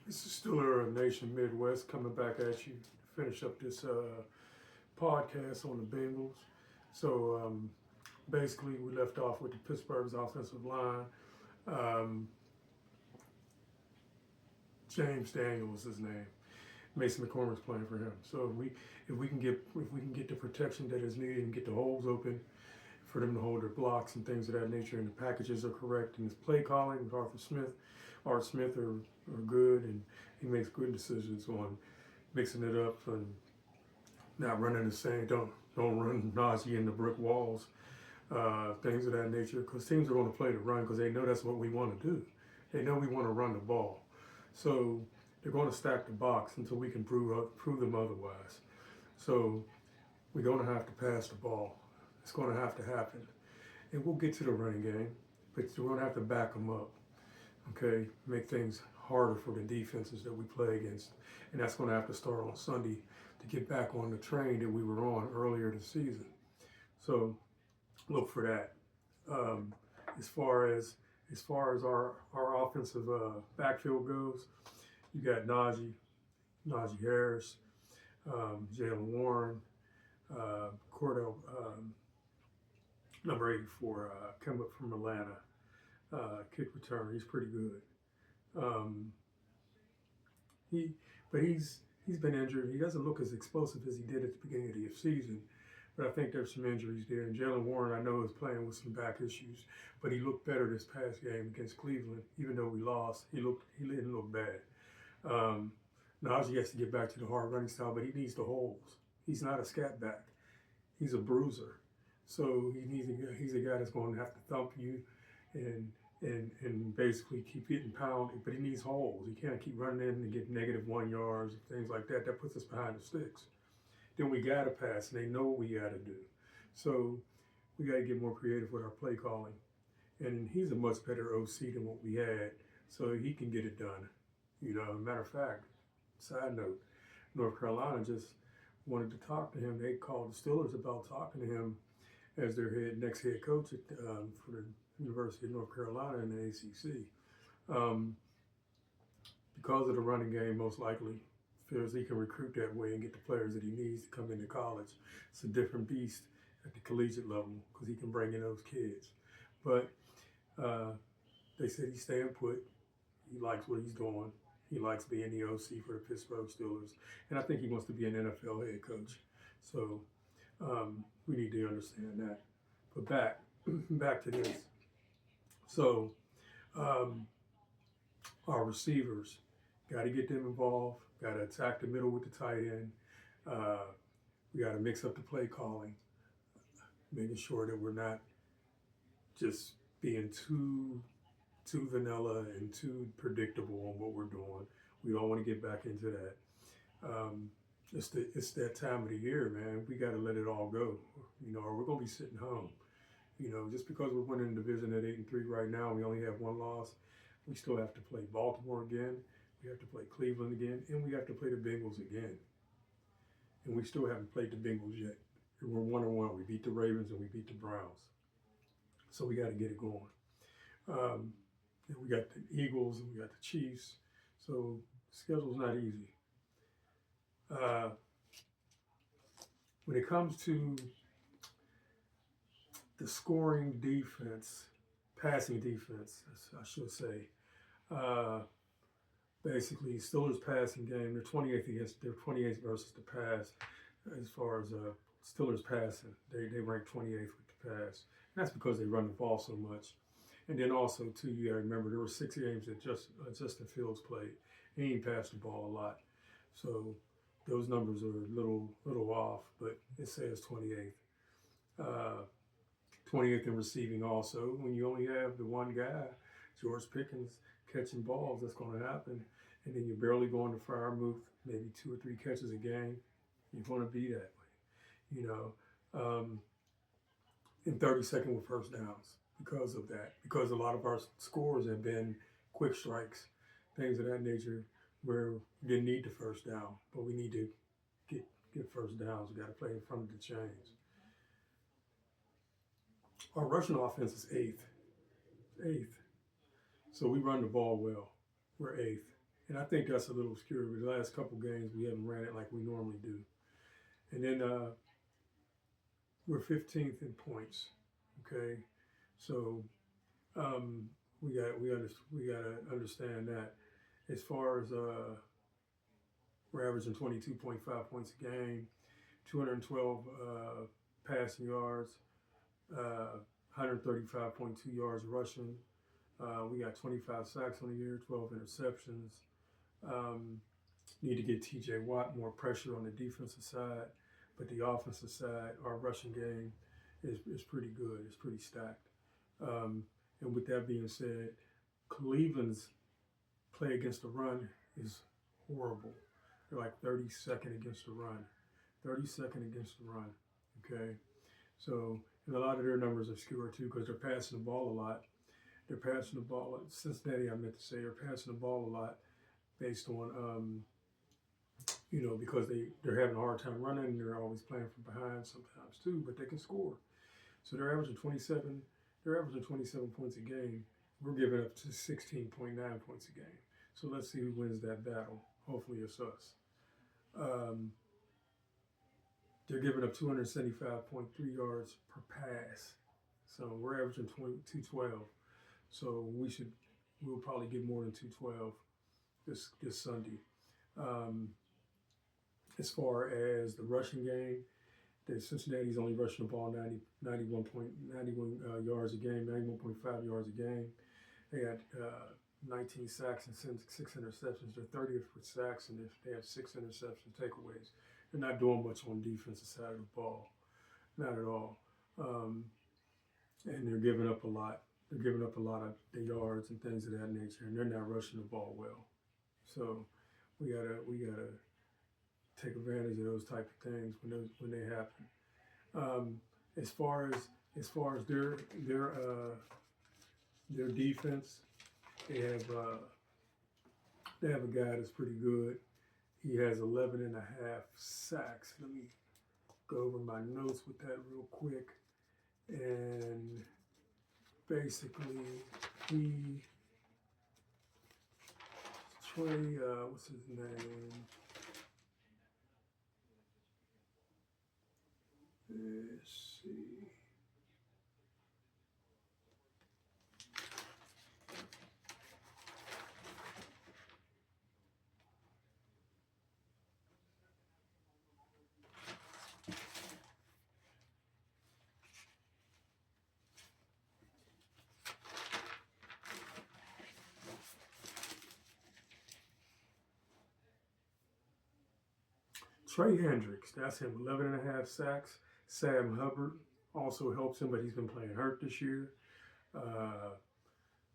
This is Stiller Nation Midwest coming back at you to finish up this podcast on the Bengals. So basically, we left off with the Pittsburgh's offensive line. Um, James Daniel was his name. Mason McCormick's playing for him. So if we can get the protection that is needed and get the holes open for them to hold their blocks and things of that nature, and the packages are correct, and his play calling with Art Smith are good, and he makes good decisions on mixing it up and not running the same. Don't run Najee into brick walls, things of that nature, because teams are going to play the run because they know that's what we want to do. They know we want to run the ball, so they're going to stack the box until we can prove them otherwise. So we're going to have to pass the ball. It's going to have to happen, and we'll get to the running game, but we're going to have to back them up. Okay, make things harder for the defenses that we play against, and that's going to have to start on Sunday to get back on the train that we were on earlier this season. So look for that. Um, as far as our offensive backfield goes, you got Najee Harris, Jalen Warren, Cordell, number 84, come up from Atlanta, kick return. He's pretty good. Um, he, but he's been injured. He doesn't look as explosive as he did at the beginning of the season. But I think there's some injuries there. And Jalen Warren, I know, is playing with some back issues, but he looked better this past game against Cleveland. Even though we lost, he didn't look bad. Um, Najee has to get back to the hard running style, but he needs the holes. He's not a scat back. He's a bruiser. So he's a guy that's going to have to thump you and and basically keep getting pounded, but he needs holes. He can't keep running in and get -1 yards and things like that. That puts us behind the sticks. Then we got to pass, and they know what we got to do. So we got to get more creative with our play calling. And he's a much better OC than what we had, so he can get it done. Matter of fact, side note, North Carolina just wanted to talk to him. They called the Steelers about talking to him as their next head coach for the University of North Carolina in the ACC. Um, because of the running game, most likely, feels he can recruit that way and get the players that he needs to come into college. It's a different beast at the collegiate level because he can bring in those kids. But they said he's staying put. He likes what he's doing. He likes being the OC for the Pittsburgh Steelers. And I think he wants to be an NFL head coach. So we need to understand that. But back to this. So our receivers, got to get them involved. Got to attack the middle with the tight end. We got to mix up the play calling, making sure that we're not just being too vanilla and too predictable on what we're doing. We don't want to get back into that. It's that time of the year, man. We got to let it all go, or we're gonna be sitting home. Just because we're winning the division at 8-3 right now, we only have one loss. We still have to play Baltimore again. We have to play Cleveland again, and we have to play the Bengals again. And we still haven't played the Bengals yet. And we're 1-1. We beat the Ravens and we beat the Browns. So we got to get it going. And we got the Eagles and we got the Chiefs. So the schedule's not easy. When it comes to the scoring defense, passing defense, I should say, basically Steelers passing game, they're 28th versus the pass as far as Steelers passing. They rank 28th with the pass. And that's because they run the ball so much. And then also, too, you got to remember there were 6 games that Justin Fields played. He ain't passed the ball a lot. So those numbers are a little off, but it says 28th. 28th in receiving also. When you only have the one guy, George Pickens, catching balls, that's going to happen. And then you're barely going to Freiermuth, maybe 2 or 3 catches a game. You're going to be that way, in 32nd with first downs because of that. Because a lot of our scores have been quick strikes, things of that nature, where we didn't need the first down, but we need to get first downs. We got to play in front of the chains. Our rushing offense is eighth. So we run the ball well. We're 8th. And I think that's a little obscure. But the last couple games we haven't ran it like we normally do. And then we're 15th in points. Okay, so um, we got to understand that as far as we're averaging 22.5 points a game, 212 passing yards, 135.2 yards rushing. We got 25 sacks on the year, 12 interceptions. Um, Need to get TJ Watt more pressure on the defensive side, but the offensive side, our rushing game is pretty good. It's pretty stacked. Um, and with that being said, Cleveland's play against the run is horrible. They're like 32nd against the run. 32nd against the run. Okay. So, and a lot of their numbers are skewed too because they're passing the ball a lot. They're passing the ball. Cincinnati, I meant to say, they're passing the ball a lot based on, because they're having a hard time running and they're always playing from behind sometimes too, but they can score. So they're averaging 27. They're averaging 27 points a game. We're giving up to 16.9 points a game. So let's see who wins that battle. Hopefully it's us. They're giving up 275.3 yards per pass. So we're averaging 212. So we'll probably get more than 212 this Sunday. As far as the rushing game, the Cincinnati's only rushing the ball 91 yards a game, 91.5 yards a game. They got 19 sacks and 6 interceptions. They're 30th with sacks, and they have 6 interception takeaways. They're not doing much on the defensive side of the ball, not at all. And they're giving up a lot. They're giving up a lot of the yards and things of that nature, and they're not rushing the ball well. So we gotta take advantage of those type of things when they happen. As far as their defense, they have a guy that's pretty good. He has 11 and a half sacks. Let me go over my notes with that real quick. And basically, what's his name? Let's see. Trey Hendricks, that's him, 11 and a half sacks. Sam Hubbard also helps him, but he's been playing hurt this year.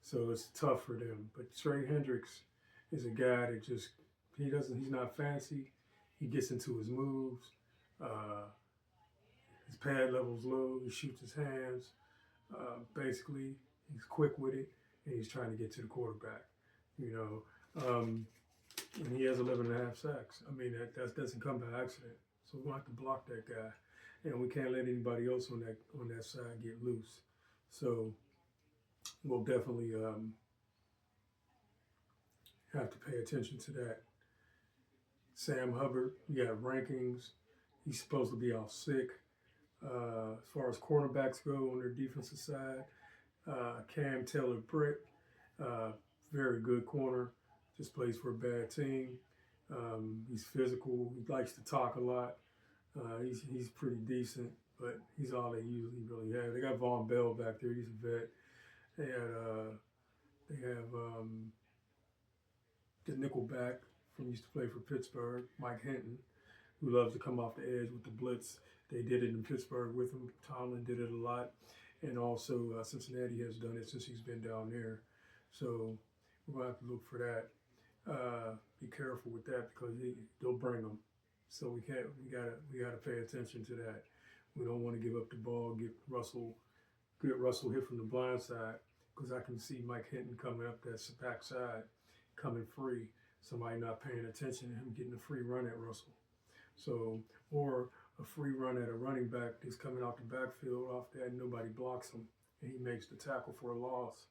So it's tough for them. But Trey Hendricks is a guy that he's not fancy. He gets into his moves. His pad level's low. He shoots his hands. Basically, he's quick with it, and he's trying to get to the quarterback. And he has 11 and a half sacks. I mean, that doesn't come by accident. So we're going to have to block that guy. And we can't let anybody else on that side get loose. So we'll definitely have to pay attention to that. Sam Hubbard, you got rankings. He's supposed to be off sick. As far as cornerbacks go on their defensive side, Cam Taylor-Britt, very good corner. Just plays for a bad team. He's physical. He likes to talk a lot. He's pretty decent, but he's all they usually really have. They got Von Bell back there. He's a vet. They have the nickelback used to play for Pittsburgh, Mike Hinton, who loves to come off the edge with the blitz. They did it in Pittsburgh with him. Tomlin did it a lot, and also Cincinnati has done it since he's been down there. So we're gonna have to look for that. Be careful with that because they'll bring them. So we gotta pay attention to that. We don't want to give up the ball, get Russell hit from the blind side, because I can see Mike Hinton coming up that back side, coming free. Somebody not paying attention to him getting a free run at Russell. So, or a free run at a running back that's coming out the backfield off that, and nobody blocks him, and he makes the tackle for a loss.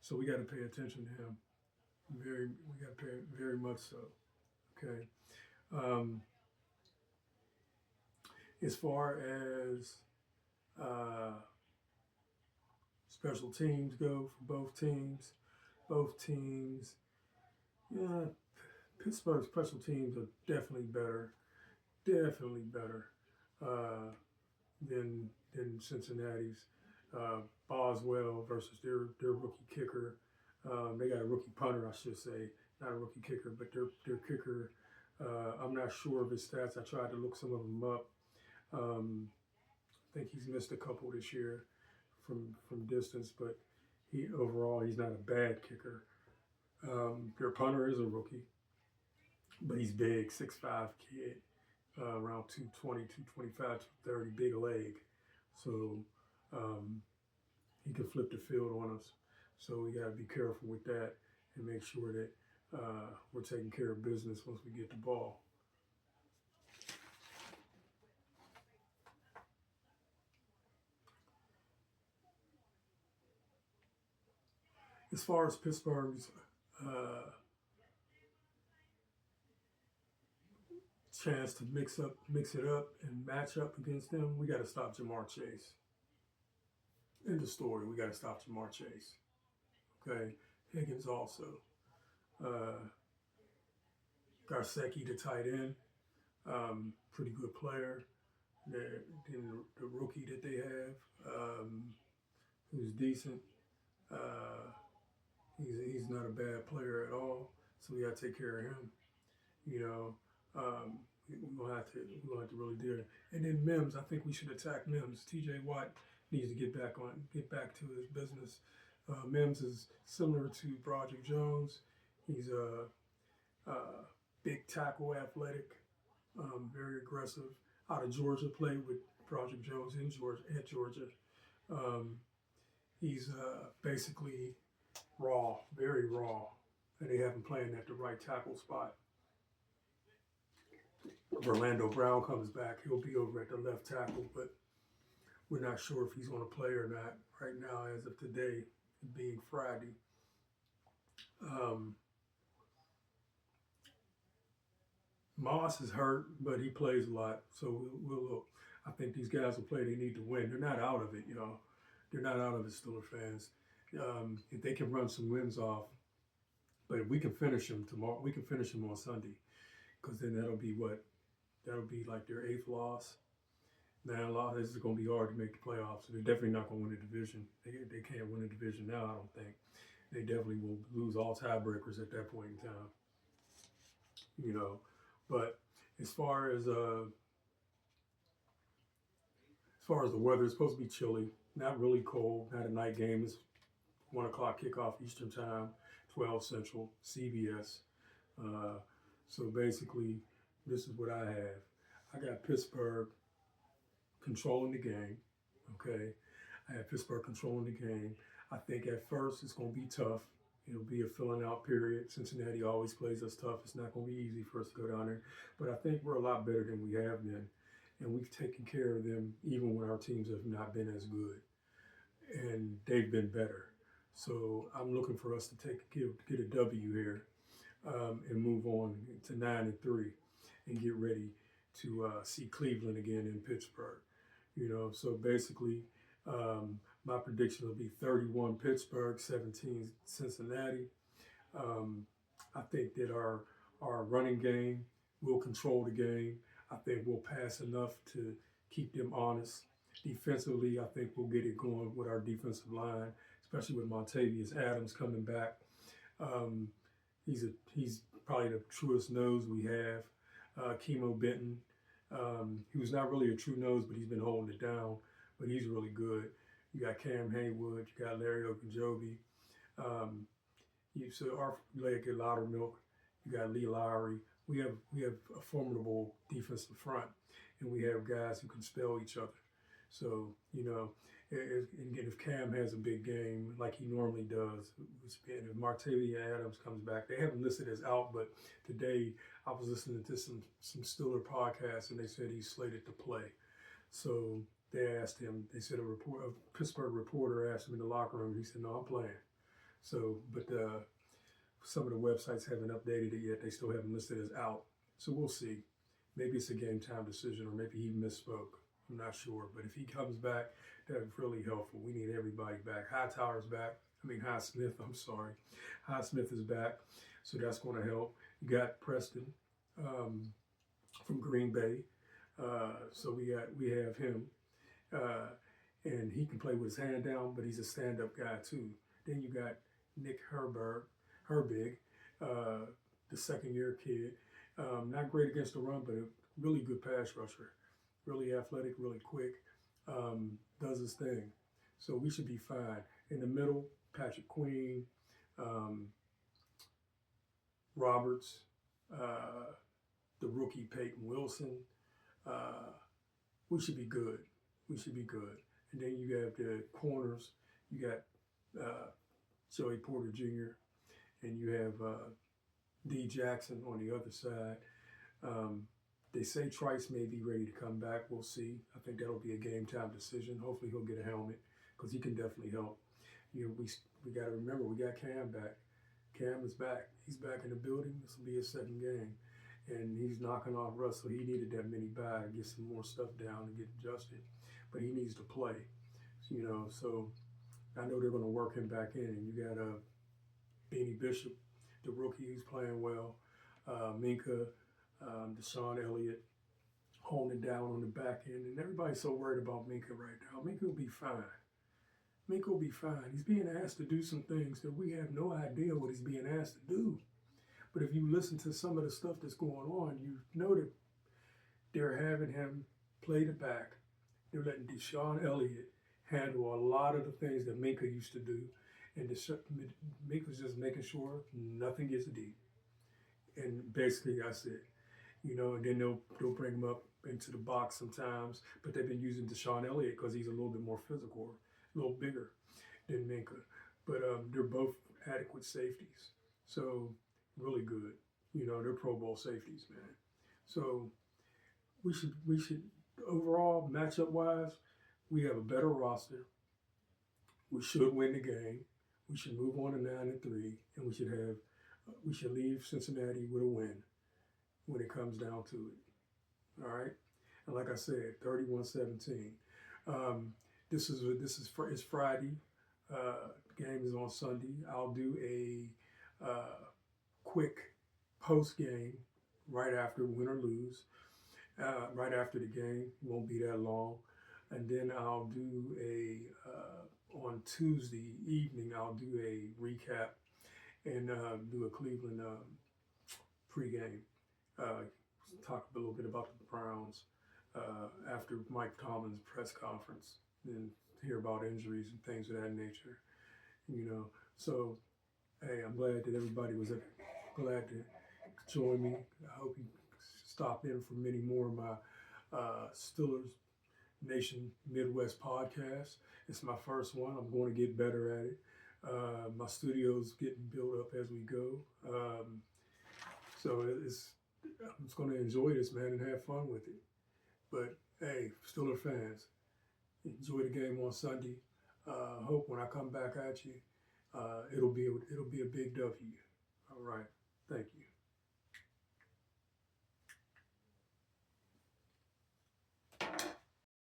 So we got to pay attention to him. We got paid very much so. Okay. Um, as far as uh, special teams go for both teams, yeah, Pittsburgh's special teams are definitely better uh, than Cincinnati's. Boswell versus their rookie kicker. They got a rookie punter, I should say, not a rookie kicker, but their kicker. I'm not sure of his stats. I tried to look some of them up. Um, I think he's missed a couple this year from distance, but he's not a bad kicker. Their punter is a rookie, but he's big, 6'5" kid, around 220, 225, 230, big leg. So um, he can flip the field on us. So we got to be careful with that and make sure that we're taking care of business once we get the ball. As far as Pittsburgh's chance to mix it up, and match up against them, we got to stop Jamar Chase. End of story. We got to stop Jamar Chase. Okay, Higgins also. Uh, Garcecki, the tight end, pretty good player. The rookie that they have, who's decent. Uh, he's not a bad player at all. So we got to take care of him. You know, we're gonna have to really do it. And then Mims, I think we should attack Mims. T.J. Watt needs to get back to his business. Mims is similar to Broderick Jones. He's a big tackle, athletic, very aggressive. Out of Georgia, played with Broderick Jones at Georgia. Um, he's basically raw, very raw, and they have him playing at the right tackle spot. If Orlando Brown comes back, he'll be over at the left tackle, but we're not sure if he's going to play or not right now as of today, being Friday. Moss is hurt, but he plays a lot, so we'll I think these guys will play. They need to win. They're not out of it, you know. They're not out of it, Steeler fans. If they can run some wins off, but if we can finish them tomorrow, we can finish them on Sunday, because then that'll be like their 8th loss. Now, this is going to be hard to make the playoffs. So they're definitely not going to win the division. They can't win the division now, I don't think. They definitely will lose all tiebreakers at that point in time. You know, but as far as the weather, it's supposed to be chilly, not really cold, not a night game. It's 1 o'clock kickoff Eastern time, 12 Central, CBS. So basically, this is what I have. I got Pittsburgh controlling the game. Okay, I have Pittsburgh controlling the game. I think at first it's going to be tough. It'll be a filling out period. Cincinnati always plays us tough. It's not going to be easy for us to go down there. But I think we're a lot better than we have been. And we've taken care of them even when our teams have not been as good. And they've been better. So I'm looking for us to get a W here and move on to 9-3 and get ready to see Cleveland again in Pittsburgh. You know, so basically my prediction will be 31 Pittsburgh, 17 Cincinnati. I think that our running game will control the game. I think we'll pass enough to keep them honest. Defensively, I think we'll get it going with our defensive line, especially with Montavious Adams coming back. He's probably the truest nose we have. Kimo Benton, he was not really a true nose, but he's been holding it down. But he's really good. You got Cam Haywood, you got Larry Ogunjobi. You get Loudermilk. You got Lee Lowry. We have a formidable defensive front, and we have guys who can spell each other. So, you know, and if Cam has a big game like he normally does, and if Martavius Adams comes back, they haven't listed as out, but today I was listening to some Steeler podcasts, and they said he's slated to play. So they asked him, they said a Pittsburgh reporter asked him in the locker room, he said, no, I'm playing. So, but Some of the websites haven't updated it yet. They still haven't listed as out. So we'll see. Maybe it's a game time decision, or maybe he misspoke. I'm not sure. But if he comes back, that's really helpful. We need everybody back. Hightower's back. Highsmith, I'm sorry. Highsmith is back. So that's going to help. You got Preston from Green Bay. So we have him. And he can play with his hand down, but he's a stand-up guy too. Then you got Nick Herbig, the second-year kid. Not great against the run, but a really good pass rusher. Really athletic, really quick, does his thing. So we should be fine. In the middle, Patrick Queen, Roberts, the rookie Peyton Wilson. We should be good. We should be good. And then you have the corners. You got Joey Porter Jr. and you have D. Jackson on the other side. They say Trice may be ready to come back. We'll see. I think that'll be a game time decision. Hopefully he'll get a helmet because he can definitely help. We got to remember we got Cam back. Cam is back. He's back in the building. This will be his second game. And he's knocking off Russell. He needed that mini bye to get some more stuff down and get adjusted. But he needs to play. So I know they're going to work him back in. And you got Beanie Bishop, the rookie who's playing well. Minka, Deshaun Elliott holding it down on the back end. And everybody's so worried about Minka right now. Minka will be fine. Minka will be fine. He's being asked to do some things that we have no idea what he's being asked to do. But if you listen to some of the stuff that's going on, you know that they're having him play the back. They're letting Deshaun Elliott handle a lot of the things that Minka used to do. And Minka's just making sure nothing gets deep. And basically that's it. And then they'll bring him up into the box sometimes. But they've been using Deshaun Elliott because he's a little bit more physical, a little bigger than Minka. But they're both adequate safeties. So really good. They're Pro Bowl safeties, man. So we should overall, matchup wise, we have a better roster. We should win the game. We should move on to 9-3, and we should leave Cincinnati with a win when it comes down to it. All right. And like I said, 31-17. It's Friday. The game is on Sunday. I'll do a quick post game right after win or lose. Right after the game, won't be that long, and then I'll do on Tuesday evening. I'll do a recap and do a Cleveland pregame. Talk a little bit about the Browns after Mike Tomlin's press conference, and hear about injuries and things of that nature. So hey, I'm glad that everybody was glad to join me. I hope you stop in for many more of my Steelers Nation Midwest podcast. It's my first one. I'm going to get better at it. My studio's getting built up as we go. So I'm just going to enjoy this, man, and have fun with it. But hey, Steelers fans, enjoy the game on Sunday. Hope when I come back at you, it'll be a big W. All right. Thank you.